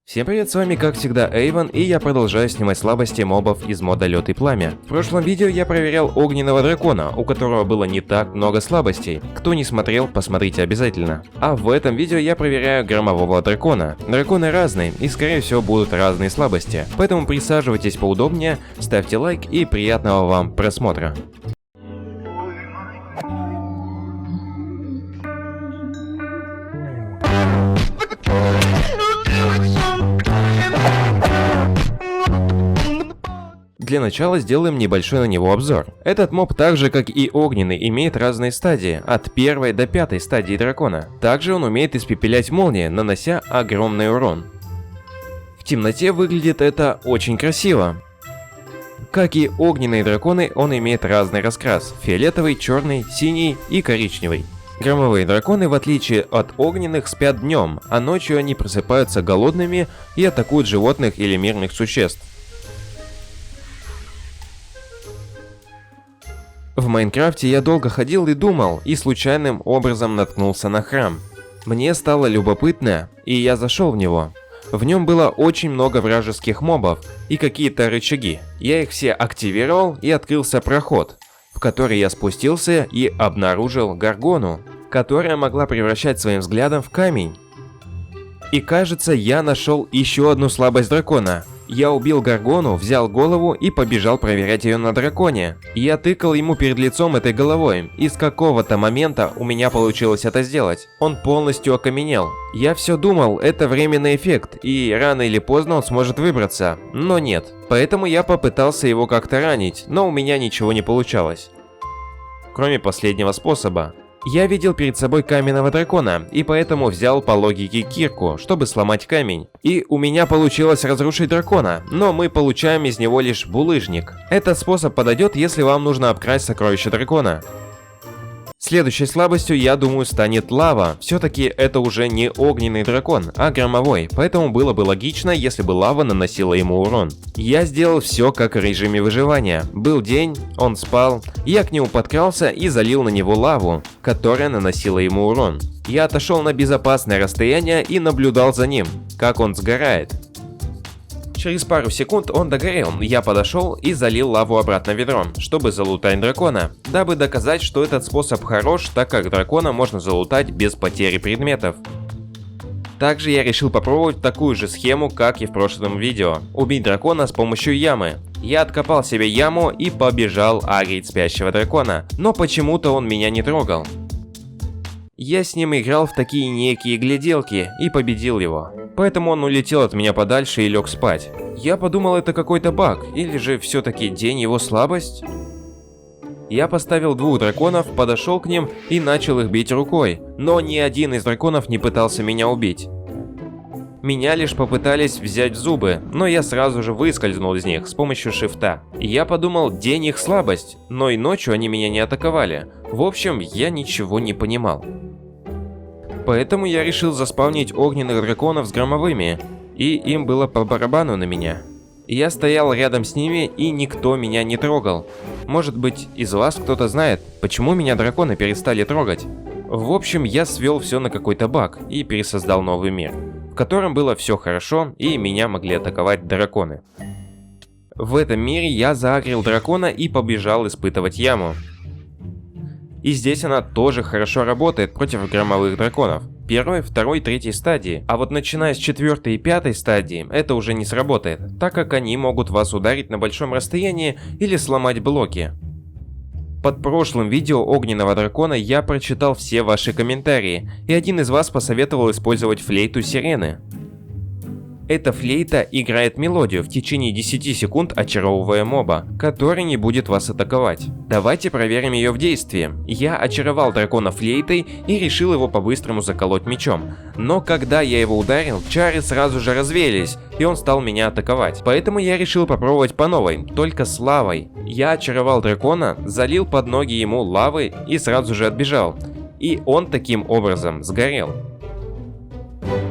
Всем привет, с вами как всегда Эйвен, и я продолжаю снимать слабости мобов из мода Лед и Пламя. В прошлом видео я проверял огненного дракона, у которого было не так много слабостей. Кто не смотрел, посмотрите обязательно. А в этом видео я проверяю громового дракона. Драконы разные, и скорее всего будут разные слабости. Поэтому присаживайтесь поудобнее, ставьте лайк и приятного вам просмотра. Для начала сделаем небольшой на него обзор. Этот моб, так же как и огненный, имеет разные стадии, от 1 до 5 стадии дракона. Также он умеет испепелять молнии, нанося огромный урон. В темноте выглядит это очень красиво. Как и огненные драконы, он имеет разный раскрас: фиолетовый, черный, синий и коричневый. Громовые драконы, в отличие от огненных, спят днем, а ночью они просыпаются голодными и атакуют животных или мирных существ. В Майнкрафте я долго ходил и думал, и случайным образом наткнулся на храм. Мне стало любопытно, и я зашел в него. В нем было очень много вражеских мобов и какие-то рычаги. Я их все активировал, и открылся проход, в который я спустился и обнаружил Гаргону, которая могла превращать своим взглядом в камень. И кажется, я нашел еще одну слабость дракона. Я убил Гаргону, взял голову и побежал проверять ее на драконе. Я тыкал ему перед лицом этой головой, и с какого-то момента у меня получилось это сделать. Он полностью окаменел. Я все думал, это временный эффект, и рано или поздно он сможет выбраться, но нет. Поэтому я попытался его как-то ранить, но у меня ничего не получалось. Кроме последнего способа. Я видел перед собой каменного дракона, и поэтому взял по логике кирку, чтобы сломать камень. И у меня получилось разрушить дракона, но мы получаем из него лишь булыжник. Этот способ подойдет, если вам нужно обкрасть сокровище дракона. Следующей слабостью, я думаю, станет лава. Все-таки это уже не огненный дракон, а громовой, поэтому было бы логично, если бы лава наносила ему урон. Я сделал все как в режиме выживания. Был день, он спал, я к нему подкрался и залил на него лаву, которая наносила ему урон. Я отошел на безопасное расстояние и наблюдал за ним, как он сгорает. Через пару секунд он догорел, я подошел и залил лаву обратно в ведро, чтобы залутать дракона, дабы доказать, что этот способ хорош, так как дракона можно залутать без потери предметов. Также я решил попробовать такую же схему, как и в прошлом видео, убить дракона с помощью ямы. Я откопал себе яму и побежал агрить спящего дракона, но почему-то он меня не трогал. Я с ним играл в такие некие гляделки и победил его. Поэтому он улетел от меня подальше и лег спать. Я подумал, это какой-то баг, или же все-таки день его слабость? Я поставил 2 драконов, подошел к ним и начал их бить рукой, но ни один из драконов не пытался меня убить. Меня лишь попытались взять в зубы, но я сразу же выскользнул из них с помощью шифта. Я подумал, день их слабость, но и ночью они меня не атаковали. В общем, я ничего не понимал. Поэтому я решил заспавнить огненных драконов с громовыми, и им было по барабану на меня. Я стоял рядом с ними, и никто меня не трогал. Может быть, из вас кто-то знает, почему меня драконы перестали трогать? В общем, я свел все на какой-то баг и пересоздал новый мир, в котором было все хорошо, и меня могли атаковать драконы. В этом мире я заагрил дракона и побежал испытывать яму. И здесь она тоже хорошо работает против громовых драконов. 1, 2, 3 стадии. А вот начиная с 4 и 5 стадии, это уже не сработает, так как они могут вас ударить на большом расстоянии или сломать блоки. Под прошлым видео огненного дракона я прочитал все ваши комментарии, и один из вас посоветовал использовать флейту сирены. Эта флейта играет мелодию в течение 10 секунд, очаровывая моба, который не будет вас атаковать. Давайте проверим ее в действии. Я очаровал дракона флейтой и решил его по-быстрому заколоть мечом. Но когда я его ударил, чары сразу же развеялись, и он стал меня атаковать. Поэтому я решил попробовать по новой, только с лавой. Я очаровал дракона, залил под ноги ему лавы и сразу же отбежал. И он таким образом сгорел.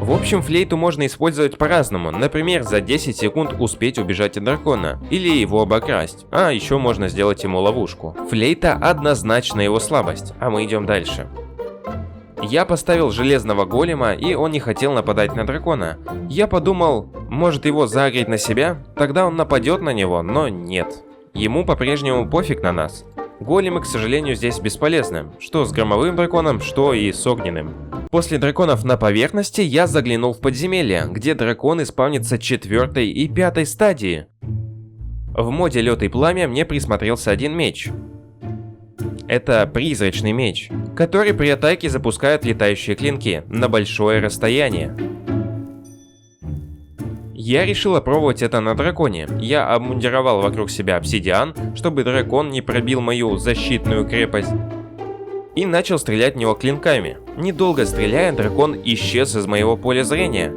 В общем, флейту можно использовать по-разному, например, за 10 секунд успеть убежать от дракона, или его обокрасть, а еще можно сделать ему ловушку. Флейта однозначно его слабость, а мы идем дальше. Я поставил железного голема, и он не хотел нападать на дракона. Я подумал, может его загреть на себя? Тогда он нападет на него, но нет. Ему по-прежнему пофиг на нас. Големы, к сожалению, здесь бесполезны. Что с громовым драконом, что и с огненным. После драконов на поверхности я заглянул в подземелье, где драконы спавнятся 4 и 5 стадии. В моде Лед и Пламя мне присмотрелся один меч. Это призрачный меч, который при атаке запускает летающие клинки на большое расстояние. Я решил опробовать это на драконе. Я обмундировал вокруг себя обсидиан, чтобы дракон не пробил мою защитную крепость. И начал стрелять в него клинками. Недолго стреляя, дракон исчез из моего поля зрения.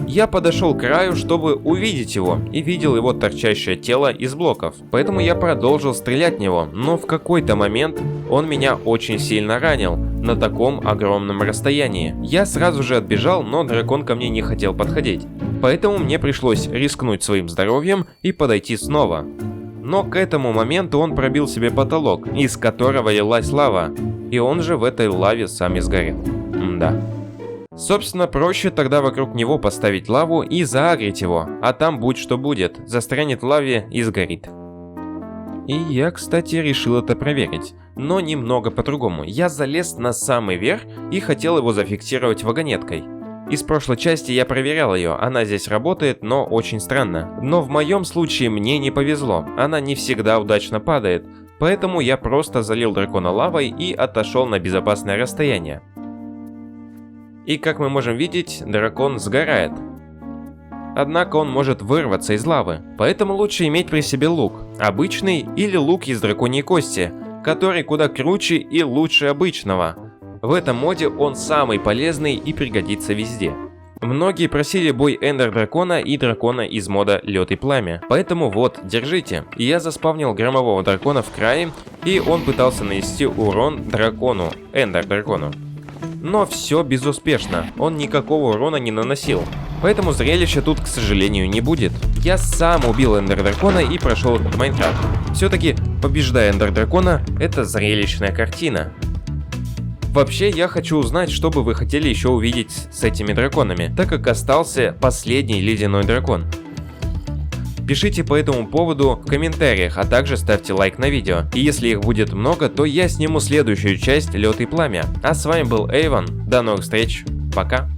Я подошел к краю, чтобы увидеть его, и видел его торчащее тело из блоков. Поэтому я продолжил стрелять в него, но в какой-то момент он меня очень сильно ранил на таком огромном расстоянии. Я сразу же отбежал, но дракон ко мне не хотел подходить. Поэтому мне пришлось рискнуть своим здоровьем и подойти снова. Но к этому моменту он пробил себе потолок, из которого лилась лава, и он же в этой лаве сам и сгорел. Да. Собственно, проще тогда вокруг него поставить лаву и заагрить его, а там будь что будет, застрянет в лаве и сгорит. И я, кстати, решил это проверить, но немного по-другому. Я залез на самый верх и хотел его зафиксировать вагонеткой. Из прошлой части я проверял ее, она здесь работает, но очень странно. Но в моем случае мне не повезло, она не всегда удачно падает, поэтому я просто залил дракона лавой и отошел на безопасное расстояние. И как мы можем видеть, дракон сгорает. Однако он может вырваться из лавы, поэтому лучше иметь при себе лук, обычный или лук из драконьей кости, который куда круче и лучше обычного. В этом моде он самый полезный и пригодится везде. Многие просили бой Эндер Дракона и дракона из мода Лед и Пламя, поэтому вот, держите. Я заспавнил громового дракона в крае, и он пытался нанести урон дракону, Эндер Дракону. Но все безуспешно, он никакого урона не наносил. Поэтому зрелища тут, к сожалению, не будет. Я сам убил Эндер Дракона и прошел этот Майнкрафт. Все-таки, побеждая Эндер Дракона, это зрелищная картина. Вообще, я хочу узнать, что бы вы хотели еще увидеть с этими драконами, так как остался последний ледяной дракон. Пишите по этому поводу в комментариях, а также ставьте лайк на видео. И если их будет много, то я сниму следующую часть Лед и Пламя. А с вами был Эйвон. До новых встреч. Пока.